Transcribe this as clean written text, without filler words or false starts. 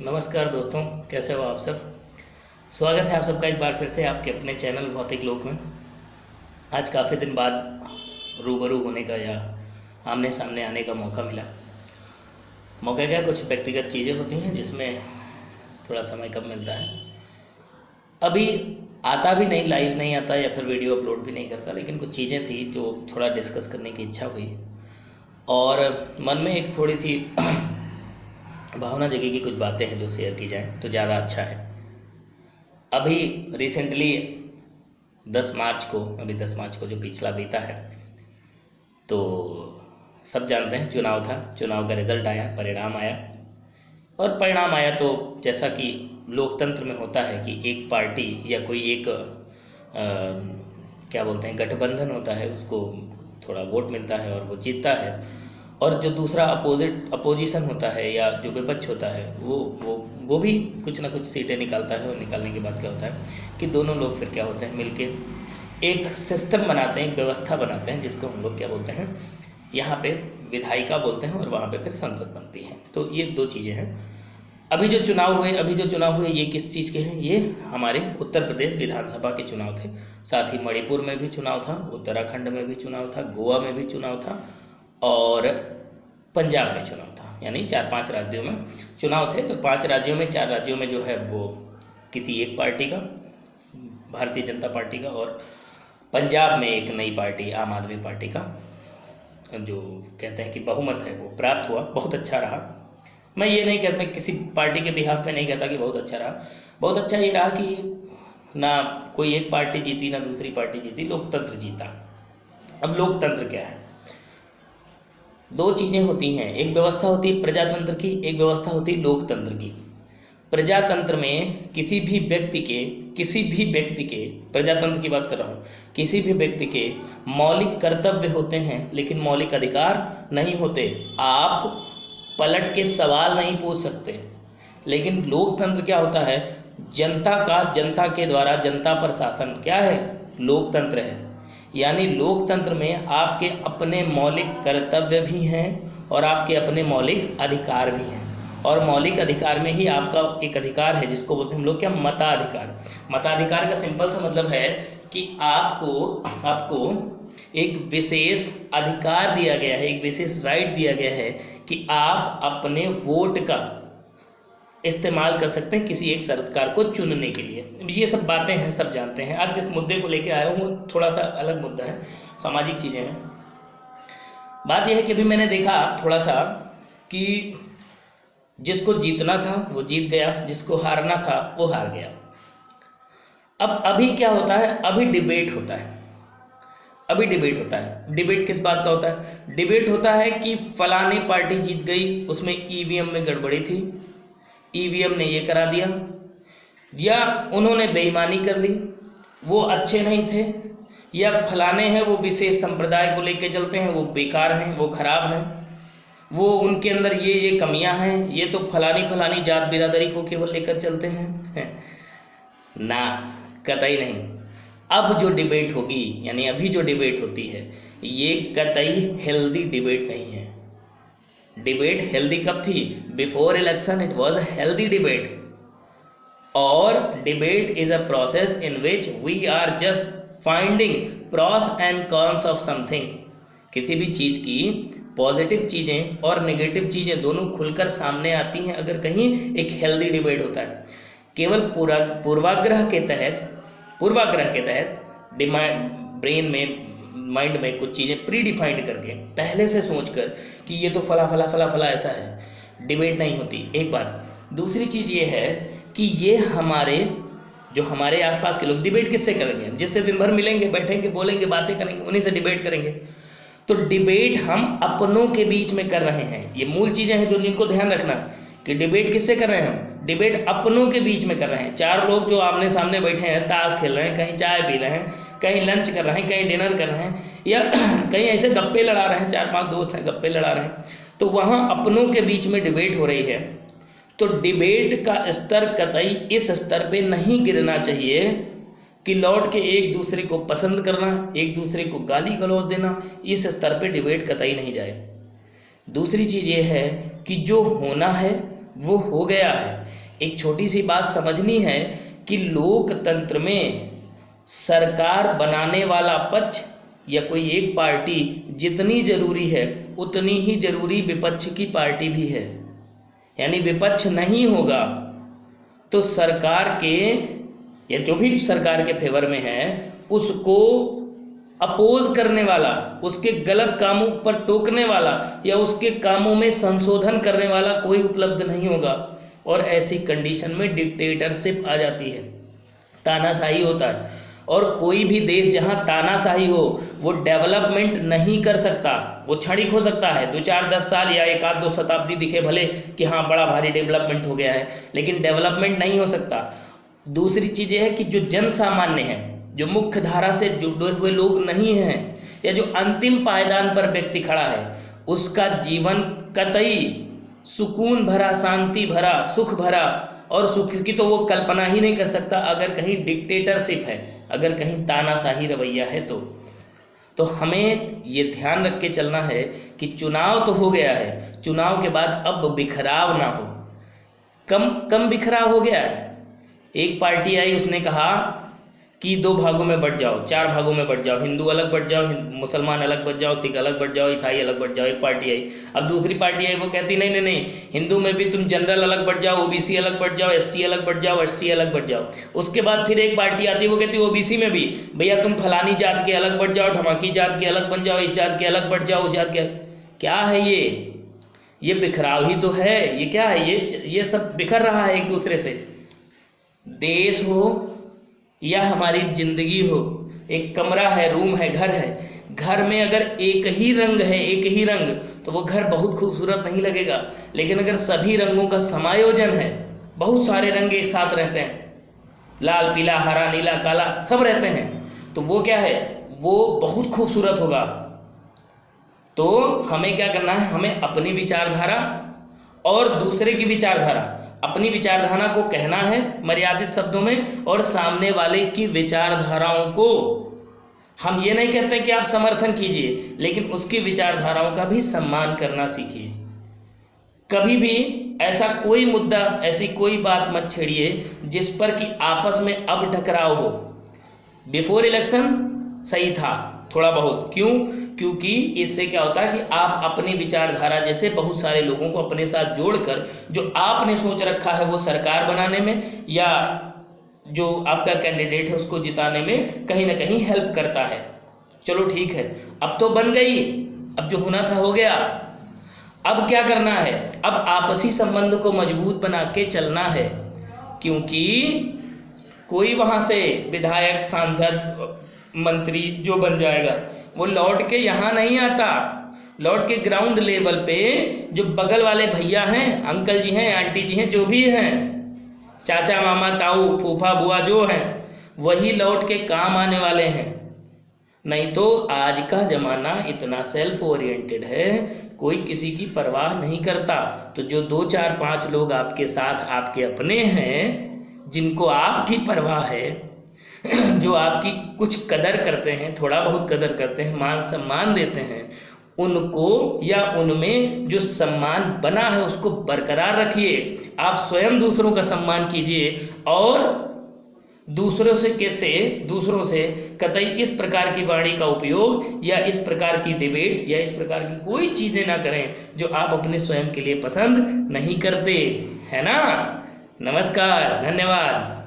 नमस्कार दोस्तों, कैसे हो आप सब। स्वागत है आप सबका एक बार फिर से आपके अपने चैनल भौतिक लोक में। आज काफ़ी दिन बाद रूबरू होने का या आमने सामने आने का मौका मिला। मौका क्या, कुछ व्यक्तिगत चीज़ें होती हैं जिसमें थोड़ा समय कम मिलता है। अभी आता भी नहीं, लाइव नहीं आता या फिर वीडियो अपलोड भी नहीं करता, लेकिन कुछ चीज़ें थी जो थोड़ा डिस्कस करने की इच्छा हुई और मन में एक थोड़ी सी भावना जगी कि कुछ बातें हैं जो शेयर की जाएं तो ज़्यादा अच्छा है। अभी रिसेंटली 10 मार्च को जो पिछला बीता है, तो सब जानते हैं चुनाव था। चुनाव का रिज़ल्ट आया, परिणाम आया और परिणाम आया तो जैसा कि लोकतंत्र में होता है कि एक पार्टी या कोई एक क्या बोलते हैं गठबंधन होता है, उसको थोड़ा वोट मिलता है और वो जीतता है। और जो दूसरा अपोजिशन होता है या जो विपक्ष होता है वो भी कुछ ना कुछ सीटें निकालता है। और निकालने के बाद क्या होता है कि दोनों लोग फिर क्या होते हैं, मिलके एक सिस्टम बनाते हैं, एक व्यवस्था बनाते हैं, जिसको हम लोग क्या बोलते हैं, यहाँ पे विधायिका बोलते हैं और वहाँ पे फिर संसद बनती है। तो ये दो चीज़ें हैं। अभी जो चुनाव हुए ये किस चीज़ के हैं, ये हमारे उत्तर प्रदेश विधानसभा के चुनाव थे। साथ ही मणिपुर में भी चुनाव था, उत्तराखंड में भी चुनाव था, गोवा में भी चुनाव था और पंजाब में चुनाव था। यानी 4-5 राज्यों में चुनाव थे। तो 5 राज्यों में 4 राज्यों में जो है वो किसी एक पार्टी का, भारतीय जनता पार्टी का, और पंजाब में एक नई पार्टी आम आदमी पार्टी का जो कहते हैं कि बहुमत है वो प्राप्त हुआ। बहुत अच्छा रहा। मैं ये नहीं कहता, मैं किसी पार्टी के बिहाफ में नहीं कहता कि बहुत अच्छा रहा। बहुत अच्छा ये रहा कि ना कोई एक पार्टी जीती ना दूसरी पार्टी जीती, लोकतंत्र जीता। अब लोकतंत्र क्या है, दो चीज़ें होती हैं, एक व्यवस्था होती है प्रजातंत्र की, एक व्यवस्था होती है लोकतंत्र की। प्रजातंत्र में किसी भी व्यक्ति के प्रजातंत्र की बात कर रहा हूँ, किसी भी व्यक्ति के मौलिक कर्तव्य होते हैं लेकिन मौलिक अधिकार नहीं होते। आप पलट के सवाल नहीं पूछ सकते। लेकिन लोकतंत्र क्या होता है, जनता के द्वारा जनता पर शासन क्या है, लोकतंत्र है। यानी लोकतंत्र में आपके अपने मौलिक कर्तव्य भी हैं और आपके अपने मौलिक अधिकार भी हैं। और मौलिक अधिकार में ही आपका एक अधिकार है जिसको बोलते हैं हम लोग क्या, मताधिकार। मताधिकार का सिंपल सा मतलब है कि आपको एक विशेष अधिकार दिया गया है, एक विशेष राइट दिया गया है कि आप अपने वोट का इस्तेमाल कर सकते हैं किसी एक सरकार को चुनने के लिए। ये सब बातें हैं, सब जानते हैं। आज जिस मुद्दे को लेके आया हूँ थोड़ा सा अलग मुद्दा है, सामाजिक चीज़ें हैं। बात यह है कि अभी मैंने देखा थोड़ा सा कि जिसको जीतना था वो जीत गया, जिसको हारना था वो हार गया। अब अभी क्या होता है, अभी डिबेट होता है। डिबेट किस बात का होता है, डिबेट होता है कि फलानी पार्टी जीत गई, उसमें ईवीएम में गड़बड़ी थी, ईवीएम ने ये करा दिया, या उन्होंने बेईमानी कर ली, वो अच्छे नहीं थे, या फलाने हैं वो विशेष संप्रदाय को लेके चलते हैं, वो बेकार हैं, वो खराब हैं, वो उनके अंदर ये कमियां हैं, ये तो फलानी जात बिरादरी को केवल लेकर चलते हैं ना, कतई नहीं। अब जो डिबेट होगी, यानी अभी जो डिबेट होती है, ये कतई हेल्दी डिबेट नहीं है। डिबेट हेल्दी कब थी, before election it was a healthy debate. और debate is a process in which we are just finding pros and cons of something. किसी भी चीज़ की पॉजिटिव चीज़ें और नेगेटिव चीज़ें दोनों खुलकर सामने आती हैं अगर कहीं एक हेल्दी डिबेट होता है। केवल पूर्वाग्रह के तहत ब्रेन में, माइंड में कुछ चीज़ें प्री डिफाइंड करके पहले से सोचकर कि ये तो फला ऐसा है, डिबेट नहीं होती। एक बात। दूसरी चीज़ ये है कि ये हमारे आसपास के लोग डिबेट किससे करेंगे, जिससे दिन भर मिलेंगे, बैठेंगे, बोलेंगे, बातें करेंगे, उन्हीं से डिबेट करेंगे। तो डिबेट हम अपनों के बीच में कर रहे हैं। ये मूल चीज़ें हैं जो जिनको ध्यान रखना है कि डिबेट किससे कर रहे हैं हम, डिबेट अपनों के बीच में कर रहे हैं। 4 लोग जो आमने सामने बैठे हैं, ताश खेल रहे हैं, कहीं चाय पी रहे हैं, कहीं लंच कर रहे हैं, कहीं डिनर कर रहे हैं, या कहीं ऐसे गप्पे लड़ा रहे हैं, 4-5 दोस्त हैं गप्पे लड़ा रहे हैं, तो वहाँ अपनों के बीच में डिबेट हो रही है। तो डिबेट का स्तर कतई इस स्तर पे नहीं गिरना चाहिए कि लौट के एक दूसरे को पसंद करना, एक दूसरे को गाली गलौज देना, इस स्तर पे डिबेट कतई नहीं जाए। दूसरी चीज़ ये है कि जो होना है वो हो गया है। एक छोटी सी बात समझनी है कि लोकतंत्र में सरकार बनाने वाला पक्ष या कोई एक पार्टी जितनी जरूरी है उतनी ही जरूरी विपक्ष की पार्टी भी है। यानी विपक्ष नहीं होगा तो सरकार के या जो भी सरकार के फेवर में है उसको अपोज करने वाला, उसके गलत कामों पर टोकने वाला या उसके कामों में संशोधन करने वाला कोई उपलब्ध नहीं होगा। और ऐसी कंडीशन में डिक्टेटरशिप आ जाती है, तानाशाही होता है। और कोई भी देश जहां तानाशाही हो वो डेवलपमेंट नहीं कर सकता। वो क्षणिक हो सकता है, 2-4-10 साल या 1-2 शताब्दी दिखे भले कि हाँ बड़ा भारी डेवलपमेंट हो गया है, लेकिन डेवलपमेंट नहीं हो सकता। दूसरी चीज़ ये है कि जो जन सामान्य है, जो मुख्य धारा से जुड़े हुए लोग नहीं हैं या जो अंतिम पायदान पर व्यक्ति खड़ा है, उसका जीवन कतई सुकून भरा, शांति भरा, सुख भरा और सुख की तो वो कल्पना ही नहीं कर सकता अगर कहीं डिक्टेटरशिप है, अगर कहीं तानाशाही रवैया है। तो हमें ये ध्यान रख के चलना है कि चुनाव तो हो गया है, चुनाव के बाद अब बिखराव ना हो। कम बिखराव हो गया है। एक पार्टी आई, उसने कहा कि 2 भागों में बंट जाओ, 4 भागों में बंट जाओ, हिंदू अलग बंट जाओ, मुसलमान अलग बंट जाओ, सिख अलग बंट जाओ, ईसाई अलग बंट जाओ। एक पार्टी आई। अब दूसरी पार्टी आई, वो कहती नहीं, हिंदू में भी तुम जनरल अलग बंट जाओ, ओबीसी अलग बंट जाओ, एसटी अलग बंट जाओ, एसटी अलग बंट जाओ। उसके बाद फिर एक पार्टी आती है, वो कहती है ओबीसी में भी भैया तुम फलानी जात के अलग बंट जाओ, ढमाकी जात के अलग बन जाओ, इस जात के अलग बंट जाओ, उस जात के। क्या है ये बिखराव ही तो है। ये क्या है? ये सब बिखर रहा है एक दूसरे से। देश हो या हमारी जिंदगी हो, एक कमरा है, रूम है, घर है, घर में अगर एक ही रंग है, एक ही रंग, तो वो घर बहुत खूबसूरत नहीं लगेगा। लेकिन अगर सभी रंगों का समायोजन है, बहुत सारे रंग एक साथ रहते हैं, लाल, पीला, हरा, नीला, काला सब रहते हैं, तो वो क्या है? वो बहुत खूबसूरत होगा। तो हमें क्या करना है? हमें अपनी विचारधारा और दूसरे की विचारधारा, अपनी विचारधारा को कहना है मर्यादित शब्दों में, और सामने वाले की विचारधाराओं को हम ये नहीं कहते कि आप समर्थन कीजिए, लेकिन उसकी विचारधाराओं का भी सम्मान करना सीखिए। कभी भी ऐसा कोई मुद्दा, ऐसी कोई बात मत छेड़िए जिस पर कि आपस में अब टकराव हो। बिफोर इलेक्शन सही था थोड़ा बहुत, क्यों? क्योंकि इससे क्या होता है कि आप अपनी विचारधारा जैसे बहुत सारे लोगों को अपने साथ जोड़कर जो आपने सोच रखा है वो सरकार बनाने में या जो आपका कैंडिडेट है उसको जिताने में कहीं ना कहीं हेल्प करता है। चलो ठीक है, अब तो बन गई, अब जो होना था हो गया। अब क्या करना है? अब आपसी संबंध को मजबूत बना के चलना है, क्योंकि कोई वहाँ से विधायक, सांसद, मंत्री जो बन जाएगा वो लौट के यहाँ नहीं आता। लौट के ग्राउंड लेवल पे जो बगल वाले भैया हैं, अंकल जी हैं, आंटी जी हैं, जो भी हैं, चाचा, मामा, ताऊ, फूफा, बुआ जो हैं, वही लौट के काम आने वाले हैं। नहीं तो आज का ज़माना इतना सेल्फ ओरिएंटेड है, कोई किसी की परवाह नहीं करता। तो जो 2, 4, 5 लोग आपके साथ, आपके अपने हैं, जिनको आपकी परवाह है, जो आपकी कुछ कदर करते हैं, थोड़ा बहुत कदर करते हैं, मान सम्मान देते हैं, उनको या उनमें जो सम्मान बना है उसको बरकरार रखिए। आप स्वयं दूसरों का सम्मान कीजिए और दूसरों से कतई इस प्रकार की वाणी का उपयोग या इस प्रकार की डिबेट या इस प्रकार की कोई चीज़ें ना करें जो आप अपने स्वयं के लिए पसंद नहीं करते, है ना। नमस्कार, धन्यवाद।